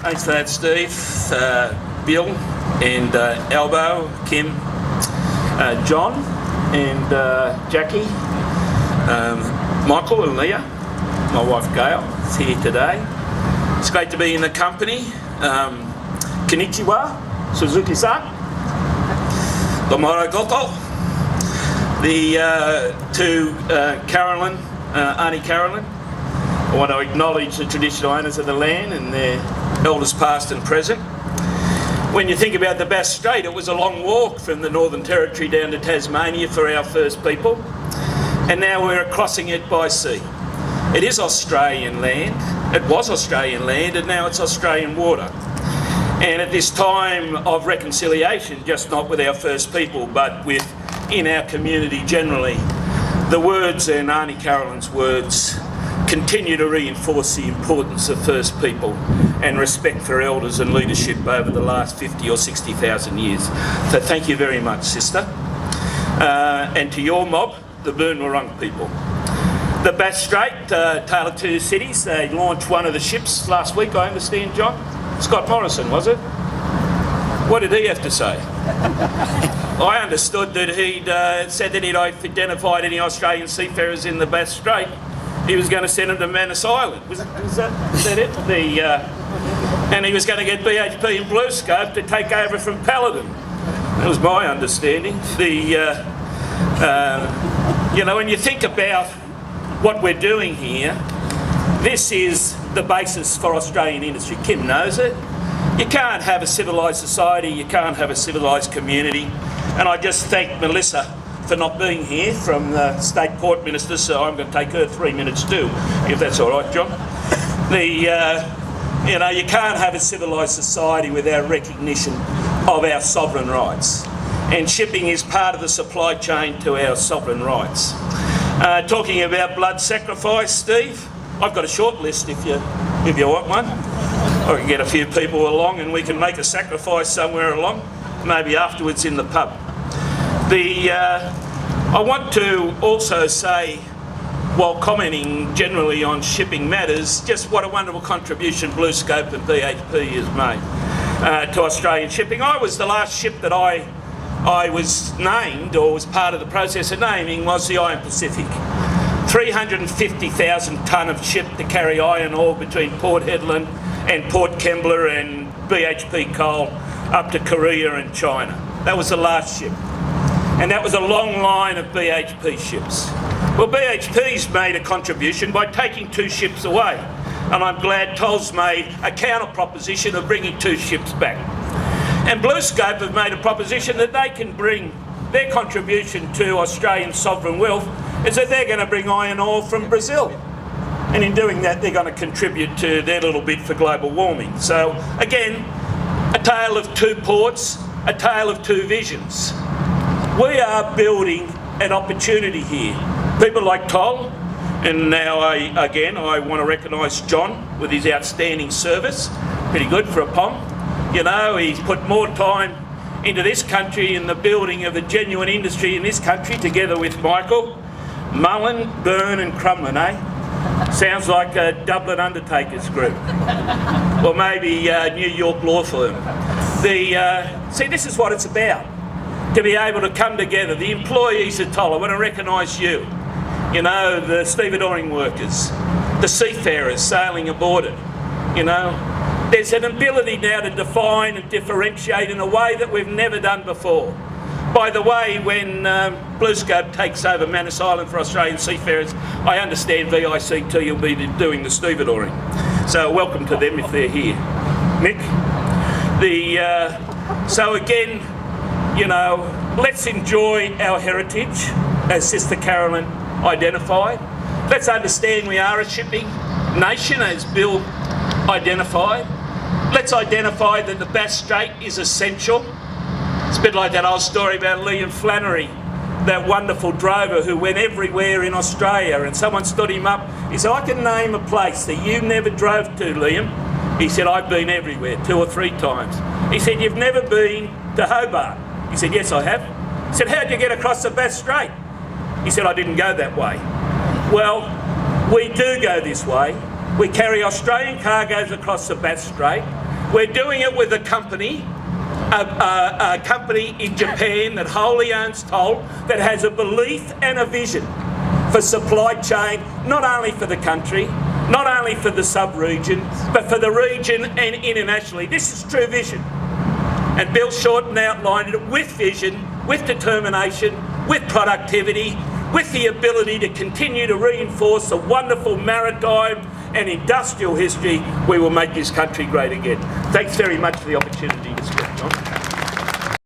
Thanks for that, Steve, Bill, and Albo, Kim, John, and Jackie, Michael and Leah. My wife Gail is here today. It's great to be in the company. Konnichiwa, Suzuki-san, Domoro Goto, to Carolyn, Auntie Carolyn. I want to acknowledge the traditional owners of the land and their elders past and present. When you think about the Bass Strait, it was a long walk from the Northern Territory down to Tasmania for our first people, and now we're crossing it by sea. It is Australian land, it was Australian land, and now it's Australian water. And at this time of reconciliation, just not with our first people, but in our community generally, the words and Auntie Carolyn's words continue to reinforce the importance of First People and respect for elders and leadership over the last 50 or 60,000 years. So thank you very much, sister. And to your mob, the Boonwurrung people. The Bass Strait, Tale of Two Cities, they launched one of the ships last week, I understand, John? Scott Morrison, was it? What did he have to say? I understood that he'd said that he'd identified any Australian seafarers in the Bass Strait. He was going to send them to Manus Island. Was that it? And he was going to get BHP and BlueScope to take over from Paladin. That was my understanding. When you think about what we're doing here, this is the basis for Australian industry. Kim knows it. You can't have a civilised society, you can't have a civilised community. And I just thank Melissa for not being here from the State Port Minister, so I'm going to take her 3 minutes too, if that's all right, John. You can't have a civilised society without recognition of our sovereign rights. And shipping is part of the supply chain to our sovereign rights. Talking about blood sacrifice, Steve, I've got a short list if you want one. I can get a few people along and we can make a sacrifice somewhere along, maybe afterwards in the pub. I want to also say, while commenting generally on shipping matters, just what a wonderful contribution BlueScope and BHP has made to Australian shipping. I was the last ship that I was named, or was part of the process of naming, was the Iron Pacific. 350,000 tonne of ship to carry iron ore between Port Hedland and Port Kembla and BHP coal up to Korea and China. That was the last ship. And that was a long line of BHP ships. Well, BHP's made a contribution by taking 2 ships away. And I'm glad Toll's made a counter proposition of bringing 2 ships back. And BlueScope have made a proposition that they can bring their contribution to Australian sovereign wealth is that they're going to bring iron ore from Brazil. And in doing that, they're going to contribute to their little bit for global warming. So again, a tale of 2 ports, a tale of 2 visions. We are building an opportunity here. People like Toll, and now I want to recognise John with his outstanding service. Pretty good for a POM. You know, he's put more time into this country and the building of a genuine industry in this country, together with Michael, Mullen, Byrne and Crumlin, eh? Sounds like a Dublin Undertakers group. Or maybe a New York law firm. See, this is what it's about. To be able to come together. The employees of Toll, I want to recognise you. You know, the stevedoring workers, the seafarers sailing aboard it. You know, there's an ability now to define and differentiate in a way that we've never done before. By the way, when BlueScope takes over Manus Island for Australian seafarers, I understand VICT will be doing the stevedoring. So welcome to them if they're here. Nick? So again, you know, let's enjoy our heritage, as Sister Carolyn identified. Let's understand we are a shipping nation, as Bill identified. Let's identify that the Bass Strait is essential. It's a bit like that old story about Liam Flannery, that wonderful drover who went everywhere in Australia, and someone stood him up. He said, I can name a place that you never drove to, Liam. He said, I've been everywhere, 2 or 3 times. He said, you've never been to Hobart? He said, yes, I have. He said, how'd you get across the Bass Strait? He said, I didn't go that way. Well, we do go this way. We carry Australian cargoes across the Bass Strait. We're doing it with a company in Japan that wholly owns Toll, that has a belief and a vision for supply chain, not only for the country, not only for the sub-region, but for the region and internationally. This is true vision. And Bill Shorten outlined it with vision, with determination, with productivity, with the ability to continue to reinforce the wonderful maritime and industrial history. We will make this country great again. Thanks very much for the opportunity to speak.